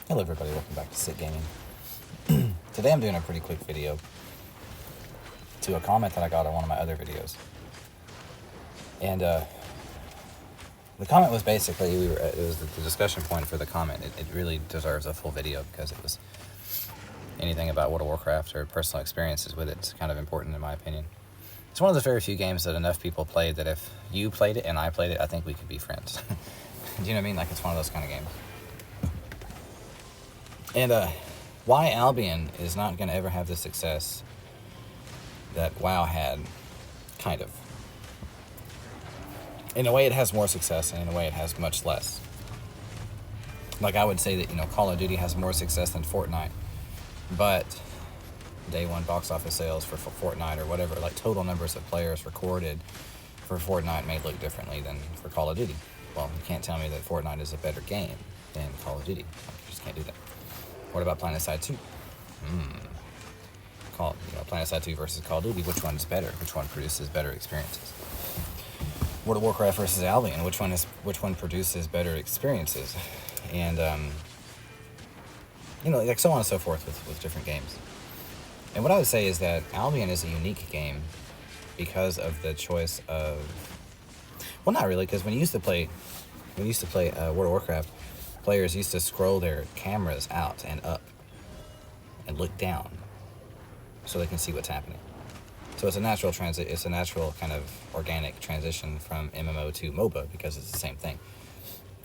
Hello everybody, welcome back to C.I.K Gaming. Today I'm doing a pretty quick video to a comment that I got on one of my other videos. And the comment was basically, it was the discussion point for the comment. It really deserves a full video because it was anything about World of Warcraft or personal experiences with it. It's kind of important in my opinion. It's one of the very few games that enough people played that if you played it and I played it, I think we could be friends. Do you know what I mean? Like, it's one of those kind of games. And why Albion is not going to ever have the success that WoW had, kind of. In a way it has more success, and in a way it has much less. Like, I would say that, Call of Duty has more success than Fortnite, but day one box office sales for Fortnite or whatever, like total numbers of players recorded for Fortnite may look differently than for Call of Duty. Well, you can't tell me that Fortnite is a better game than Call of Duty. You just can't do that. What about PlanetSide 2? PlanetSide 2 versus Call of Duty, which one's better? Which one produces better experiences? World of Warcraft versus Albion, which one produces better experiences? And like so on and so forth with different games. And what I would say is that Albion is a unique game because of the choice of, well, not really, because when you used to play World of Warcraft, players used to scroll their cameras out and up and look down so they can see what's happening. So it's a natural kind of organic transition from MMO to MOBA because it's the same thing.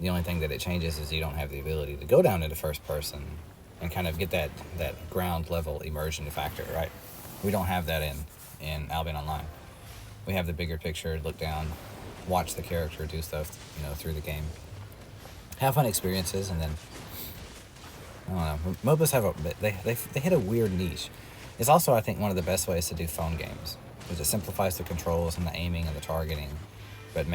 The only thing that it changes is you don't have the ability to go down into first person and kind of get that ground level immersion factor, right? We don't have that in Albion Online. We have the bigger picture, look down, watch the character do stuff, through the game. Have fun experiences, and then I don't know. MOBAs they hit a weird niche. It's also, I think, one of the best ways to do phone games because it simplifies the controls and the aiming and the targeting, but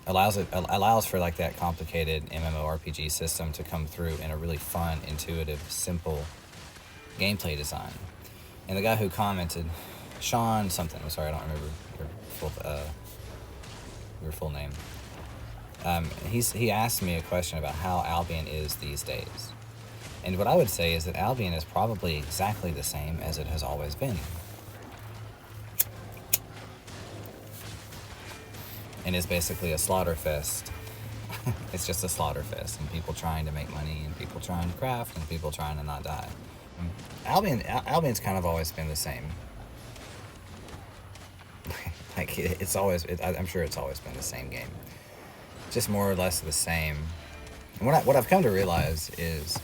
allows for like that complicated MMORPG system to come through in a really fun, intuitive, simple gameplay design. And the guy who commented, Sean something. I'm sorry, I don't remember your full name. He asked me a question about how Albion is these days. And what I would say is that Albion is probably exactly the same as it has always been. And is basically a slaughter fest. It's just a slaughter fest, and people trying to make money, and people trying to craft, and people trying to not die. Albion's kind of always been the same. Like, I'm sure it's always been the same game. Just more or less the same. And what I've come to realize is,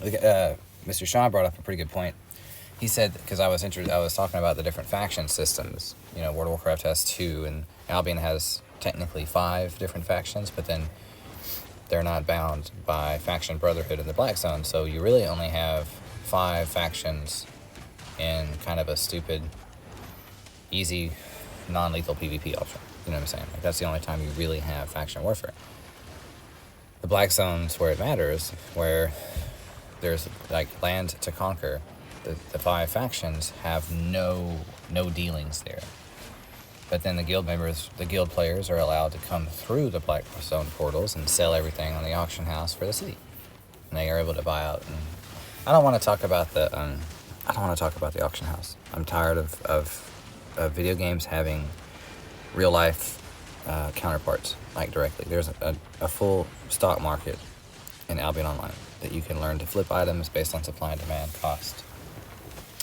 Mr. Shaw brought up a pretty good point. He said, because I was talking about the different faction systems. World of Warcraft has 2, and Albion has technically 5 different factions, but then they're not bound by faction Brotherhood in the Black Zone, so you really only have 5 factions in kind of a stupid, easy, non-lethal PvP option. You know what I'm saying? Like, that's the only time you really have faction warfare. The Black Zone's where it matters, where there's like land to conquer. The 5 factions have no dealings there. But then the guild players are allowed to come through the Black Zone portals and sell everything on the auction house for the city. And they are able to buy out. And I don't want to talk about the auction house. I'm tired of video games having real life counterparts, like directly. There's a full stock market in Albion Online that you can learn to flip items based on supply and demand, cost,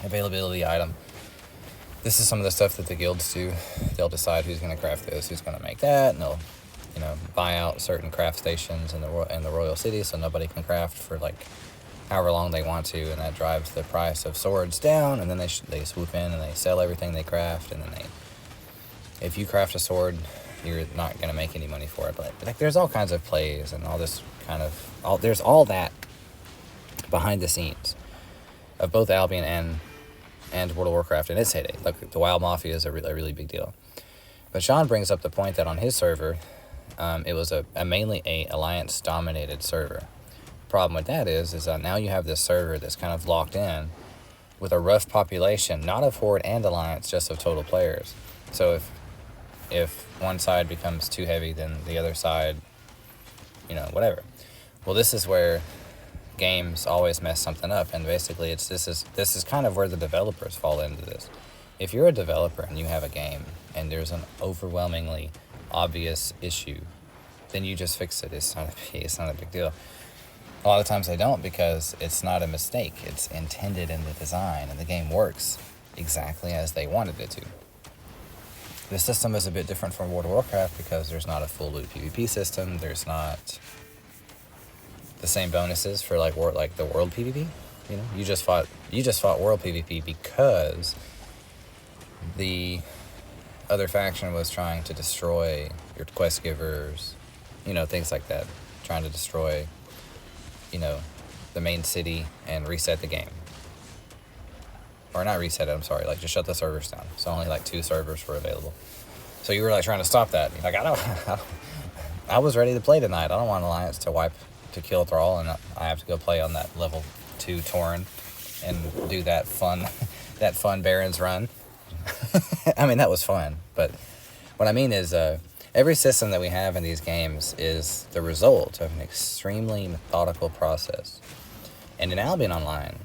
availability, item. This is some of the stuff that the guilds do. They'll decide who's going to craft this, who's going to make that, and they'll buy out certain craft stations in the royal city so nobody can craft for like however long they want to, and that drives the price of swords down. And then they swoop in and they sell everything they craft, and then if you craft a sword, you're not going to make any money for it. But like, there's all kinds of plays and all this there's all that behind the scenes of both Albion and World of Warcraft in its heyday. Like, the WoW Mafia is a really big deal. But Sean brings up the point that on his server, it was mainly a alliance-dominated server. Problem with that is that now you have this server that's kind of locked in with a rough population, not of Horde and Alliance, just of total players. So if one side becomes too heavy, then the other side, whatever. Well, this is where games always mess something up, and basically this is kind of where the developers fall into this. If you're a developer and you have a game and there's an overwhelmingly obvious issue, then you just fix it. It's not a big deal. A lot of times they don't, because it's not a mistake. It's intended in the design, and the game works exactly as they wanted it to. The system is a bit different from World of Warcraft because there's not a full loot PvP system. There's not the same bonuses for like the world PvP. You just fought world PvP because the other faction was trying to destroy your quest givers, things like that, trying to destroy the main city and reset the game. Or not reset it, I'm sorry, like just shut the servers down. So only like 2 servers were available. So you were like trying to stop that. You're like, I was ready to play tonight. I don't want Alliance to kill Thrall, and I have to go play on that level 2 Tauren and do that fun Baron's run. I mean, that was fun, but what I mean is every system that we have in these games is the result of an extremely methodical process. And in Albion Online,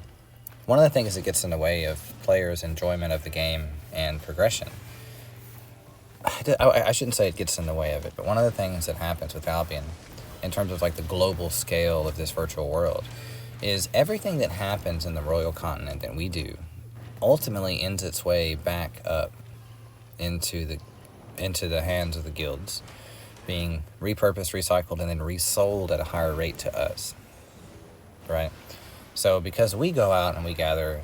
one of the things that gets in the way of players' enjoyment of the game and progression, I shouldn't say it gets in the way of it, but one of the things that happens with Albion, in terms of like the global scale of this virtual world, is everything that happens in the Royal Continent that we do ultimately ends its way back up into the hands of the guilds, being repurposed, recycled, and then resold at a higher rate to us, right? So because we go out and we gather,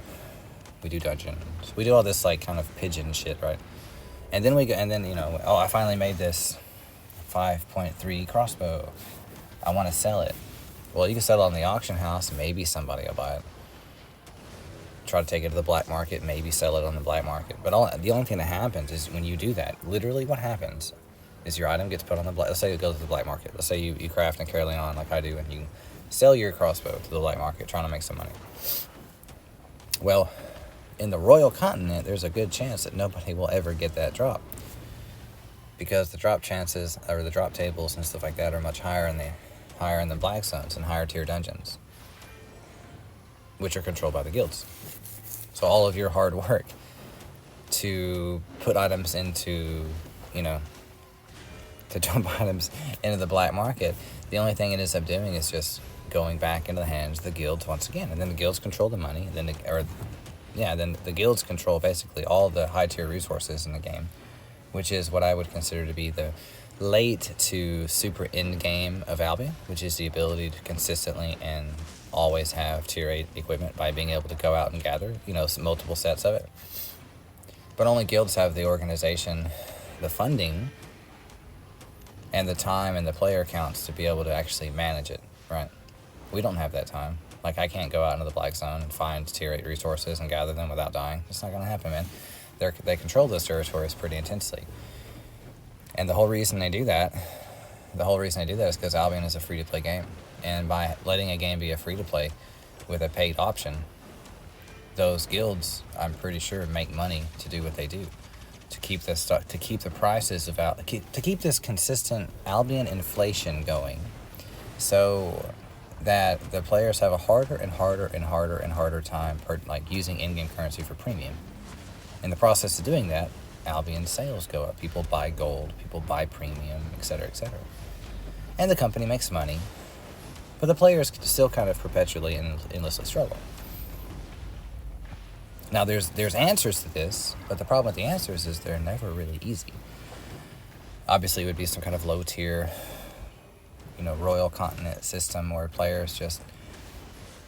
we do dungeons, we do all this like kind of pigeon shit, right? And then I finally made this 5.3 crossbow. I want to sell it. Well, you can sell it on the auction house. Maybe somebody will buy it. Try to take it to the black market. Maybe sell it on the black market. But the only thing that happens is when you do that, literally what happens is your item gets put on the black. Let's say it goes to the black market. Let's say you craft and carry on like I do, and you sell your crossbow to the black market, trying to make some money. Well, in the Royal Continent, there's a good chance that nobody will ever get that drop, because the drop chances or the drop tables and stuff like that are much higher in the black zones and higher tier dungeons, which are controlled by the guilds. So all of your hard work to put items into, to dump items into the black market, the only thing it ends up doing is just going back into the hands of the guilds once again. And then the guilds control the money, and then the guilds control basically all the high tier resources in the game, which is what I would consider to be the late to super end game of Albion, which is the ability to consistently and always have tier 8 equipment by being able to go out and gather, multiple sets of it. But only guilds have the organization, the funding, and the time and the player counts to be able to actually manage it, right? We don't have that time. Like, I can't go out into the black zone and find tier 8 resources and gather them without dying. It's not going to happen, man. They control those territories pretty intensely. And the whole reason they do that is because Albion is a free-to-play game. And by letting a game be a free-to-play with a paid option, those guilds, I'm pretty sure, make money to do what they do, to keep this stuff, to keep the prices to keep this consistent Albion inflation going, so that the players have a harder and harder time using in-game currency for premium. In the process of doing that, Albion sales go up. People buy gold, people buy premium, etc., etc. And the company makes money, but the players still kind of perpetually and endlessly struggle. Now, there's answers to this, but the problem with the answers is they're never really easy. Obviously, it would be some kind of low-tier, Royal Continent system where players just,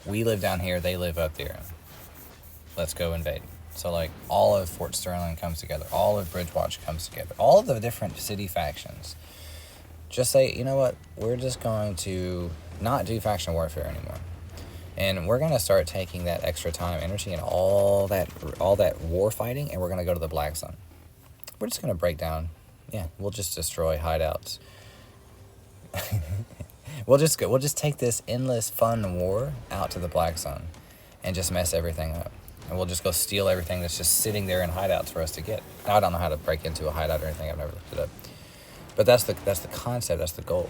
we live down here, they live up there. Let's go invade. So, all of Fort Sterling comes together. All of Bridgewatch comes together. All of the different city factions just say, you know what, we're just going to not do faction warfare anymore. And we're going to start taking that extra time, energy, and all that war fighting, and we're going to go to the Black Zone. We're just going to break down. Yeah, we'll just destroy hideouts. We'll just take this endless fun war out to the Black Zone and just mess everything up. And we'll just go steal everything that's just sitting there in hideouts for us to get. Now, I don't know how to break into a hideout or anything. I've never looked it up. But that's the concept. That's the goal.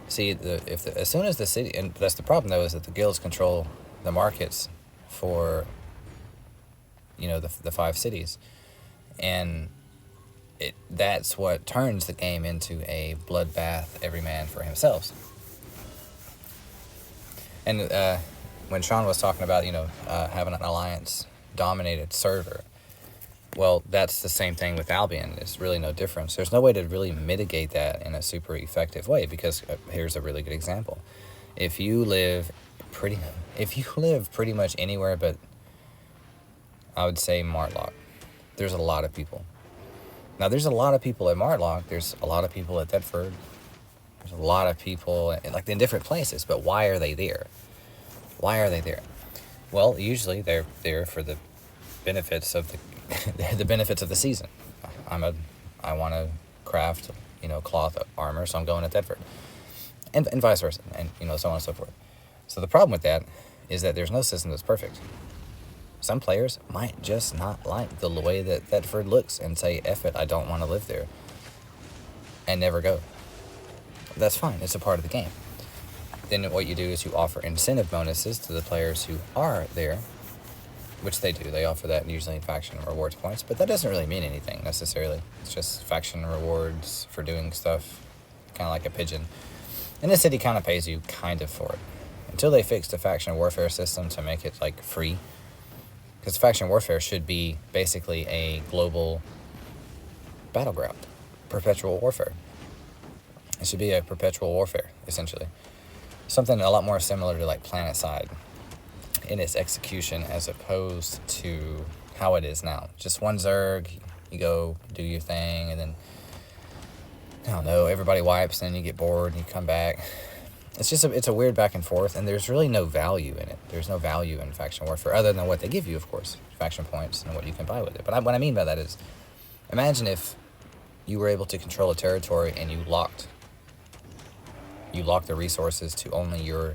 See, as soon as the city, and that's the problem though, is that the guilds control the markets for, the 5 cities, and that's what turns the game into a bloodbath, every man for himself. And when Sean was talking about, having an alliance dominated server, well, that's the same thing with Albion. There's really no difference. There's no way to really mitigate that in a super effective way, because here's a really good example. If you live pretty much anywhere but, I would say, Martlock, there's a lot of people. Now, there's a lot of people at Martlock. There's a lot of people at Thetford. There's a lot of people in different places. But why are they there? Why are they there? Well, usually they're there for the benefits of the benefits of the season. I want to craft, cloth armor, so I'm going to Thetford, and vice versa, and so on and so forth. So the problem with that is that there's no system that's perfect. Some players might just not like the way that Thetford looks and say, F it, I don't want to live there, and never go. That's fine. It's a part of the game. Then what you do is you offer incentive bonuses to the players who are there, which they do. They offer that usually in faction rewards points, but that doesn't really mean anything necessarily. It's just faction rewards for doing stuff, kind of like a pigeon. And the city kind of pays you kind of for it, until they fix the faction warfare system to make it like free. Because faction warfare should be basically a global battleground, perpetual warfare. It should be a perpetual warfare, essentially. Something a lot more similar to like PlanetSide in its execution, as opposed to how it is now. Just one Zerg, you go do your thing, and then, I don't know, everybody wipes, and then you get bored, and you come back. It's a weird back and forth, and there's really no value in it. There's no value in faction warfare, other than what they give you, of course, faction points, and what you can buy with it. But what I mean by that is, imagine if you were able to control a territory and you locked the resources to only your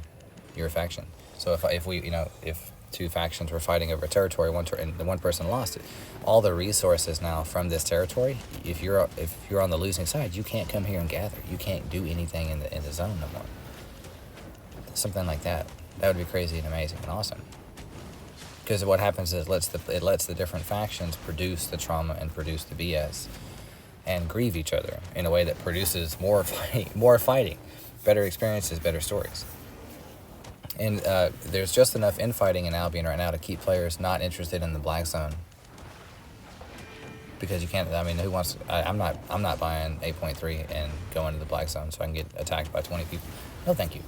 faction. So if 2 factions were fighting over a territory, and the one person lost it, all the resources now from this territory, if you're on the losing side, you can't come here and gather. You can't do anything in the zone no more. Something like that. That would be crazy and amazing and awesome. Because what happens is it lets the different factions produce the trauma and produce the BS, and grieve each other in a way that produces more fighting, better experiences, better stories. And there's just enough infighting in Albion right now to keep players not interested in the Black Zone. Because you can't. I mean, who wants? I'm not buying 8.3 and going to the Black Zone so I can get attacked by 20 people. No, thank you.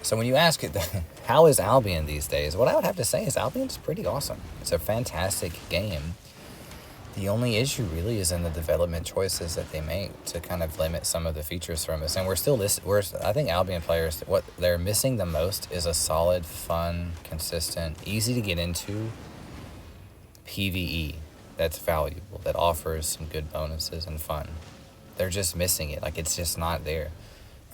So when you ask it, how is Albion these days? What I would have to say is Albion's pretty awesome. It's a fantastic game. The only issue really is in the development choices that they make to kind of limit some of the features from us. And I think Albion players, what they're missing the most is a solid, fun, consistent, easy to get into PvE that's valuable, that offers some good bonuses and fun. They're just missing it. Like, it's just not there.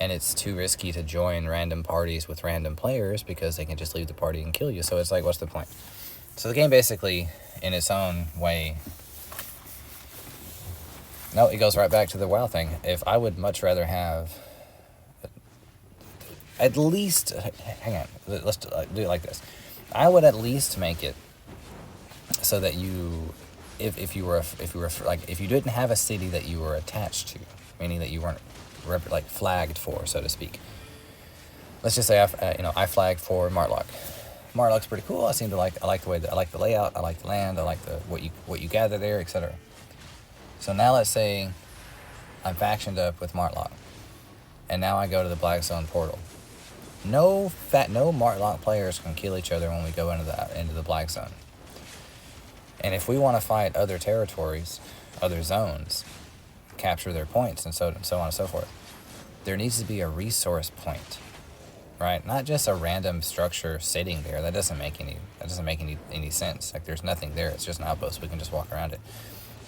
And it's too risky to join random parties with random players because they can just leave the party and kill you. So it's like, what's the point? So the game basically, in its own way, no, it goes right back to the WoW thing. If I would much rather have at least, hang on, let's do it like this. I would at least make it so that if you didn't have a city that you were attached to, meaning that you weren't flagged for, so to speak. Let's just say I flagged for Martlock. Martlock's pretty cool. I like the layout. I like the land. I like what you gather there, etc. So now let's say I'm factioned up with Martlock, and now I go to the Black Zone portal. No Martlock players can kill each other when we go into the Black Zone. And if we want to fight other territories, other zones, capture their points, and so on and so forth, there needs to be a resource point, right? Not just a random structure sitting there. That doesn't make any sense. Like, there's nothing there. It's just an outpost. We can just walk around it.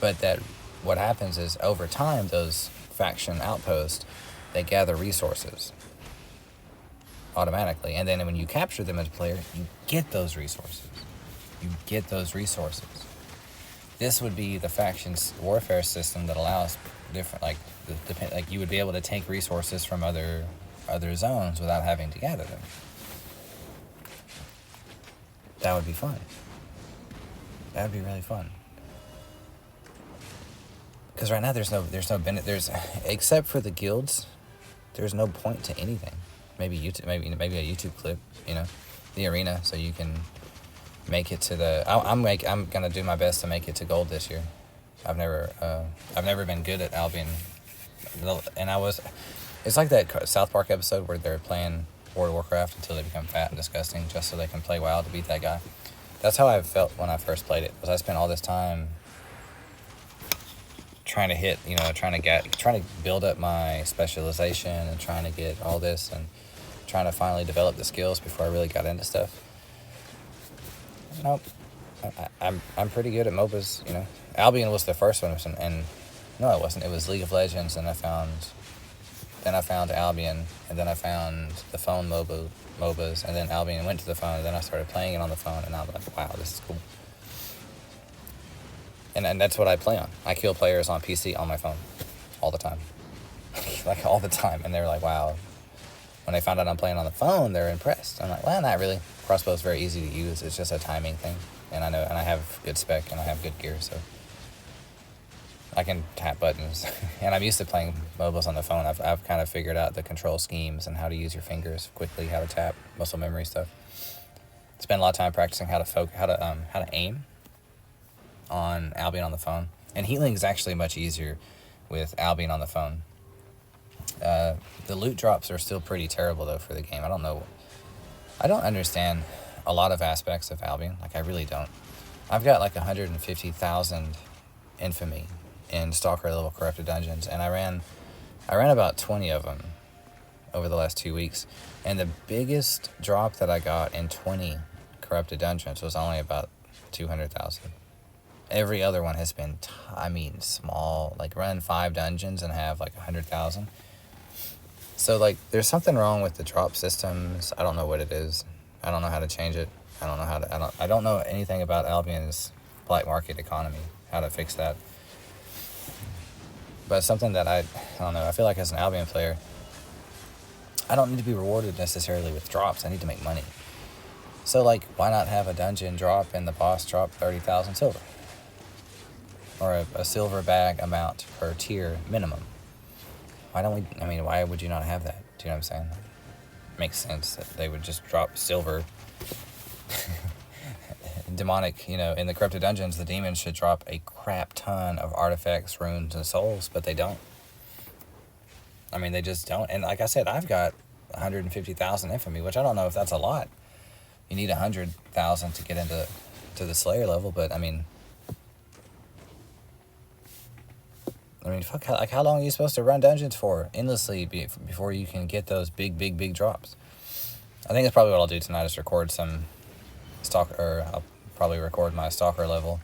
But what happens is, over time, those faction outposts, they gather resources automatically, and then when you capture them as a player, you get those resources. this would be the factions warfare system that allows different, like you would be able to take resources from other zones without having to gather them. That would be fun. That would be really fun. Because right now there's no except for the guilds, there's no point to anything. Maybe YouTube, maybe a YouTube clip, the arena, so you can make it to the. I'm gonna do my best to make it to gold this year. I've never been good at Albion, and it's like that South Park episode where they're playing World of Warcraft until they become fat and disgusting, just so they can play WoW to beat that guy. That's how I felt when I first played it. Was I spent all this time trying to hit, trying to build up my specialization and trying to get all this and trying to finally develop the skills before I really got into stuff. Nope. I'm pretty good at MOBAs, Albion was the first one, and no, it wasn't. It was League of Legends, and I found Albion, and then I found the phone MOBAs, and then Albion went to the phone, and then I started playing it on the phone, and I was like, wow, this is cool. And that's what I play on. I kill players on PC on my phone all the time. Like, all the time. And they're like, wow. When they found out I'm playing on the phone, they're impressed. I'm like, well, not really. Crossbow's very easy to use. It's just a timing thing. And I have good spec, and I have good gear, so I can tap buttons. And I'm used to playing MOBAs on the phone. I've kind of figured out the control schemes and how to use your fingers quickly, how to tap, muscle memory stuff. Spent a lot of time practicing how to aim on Albion on the phone. And healing is actually much easier with Albion on the phone. The loot drops are still pretty terrible, though, for the game. I don't know. I don't understand a lot of aspects of Albion. Like, I really don't. I've got like 150,000 infamy in Stalker level corrupted dungeons, and I ran about 20 of them over the last 2 weeks. And the biggest drop that I got in 20 corrupted dungeons was only about 200,000. Every other one has been, small. Like, run 5 dungeons and have like 100,000. So, like, there's something wrong with the drop systems. I don't know what it is. I don't know how to change it. I don't know anything about Albion's black market economy, how to fix that. But it's something that I don't know. I feel like as an Albion player, I don't need to be rewarded necessarily with drops. I need to make money. So, like, why not have a dungeon drop and the boss drop 30,000 silver? Or a silver bag amount per tier minimum. Why would you not have that? Do you know what I'm saying? It makes sense that they would just drop silver. Demonic, in the corrupted dungeons, the demons should drop a crap ton of artifacts, runes, and souls, but they don't. They just don't. And like I said, I've got 150,000 infamy, which I don't know if that's a lot. You need 100,000 to get into the Slayer level, but how long are you supposed to run dungeons for? Endlessly before you can get those big drops. I think that's probably what I'll do tonight, is record some Stalker, or I'll probably record my Stalker level.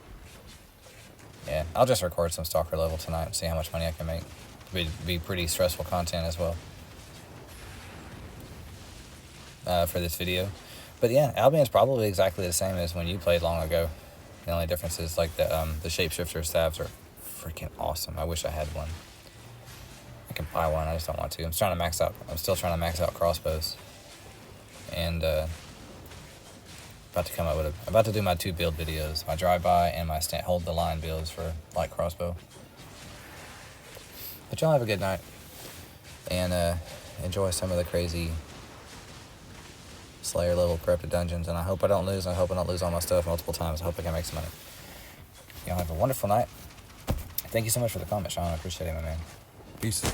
Yeah, I'll just record some Stalker level tonight and see how much money I can make. Be pretty stressful content as well for this video. But yeah, Albion's probably exactly the same as when you played long ago. The only difference is, like, the shapeshifter staves are freaking awesome. I wish I had one. I can buy one, I just don't want to. I'm still trying to max out crossbows. And about to do my 2 build videos, my drive-by and my hold the line builds for light crossbow. But y'all have a good night, and enjoy some of the crazy Slayer level corrupted dungeons, and I hope I don't lose. I hope I don't lose all my stuff multiple times. I hope I can make some money. Y'all have a wonderful night. Thank you so much for the comment, Sean. I appreciate it, my man. Peace.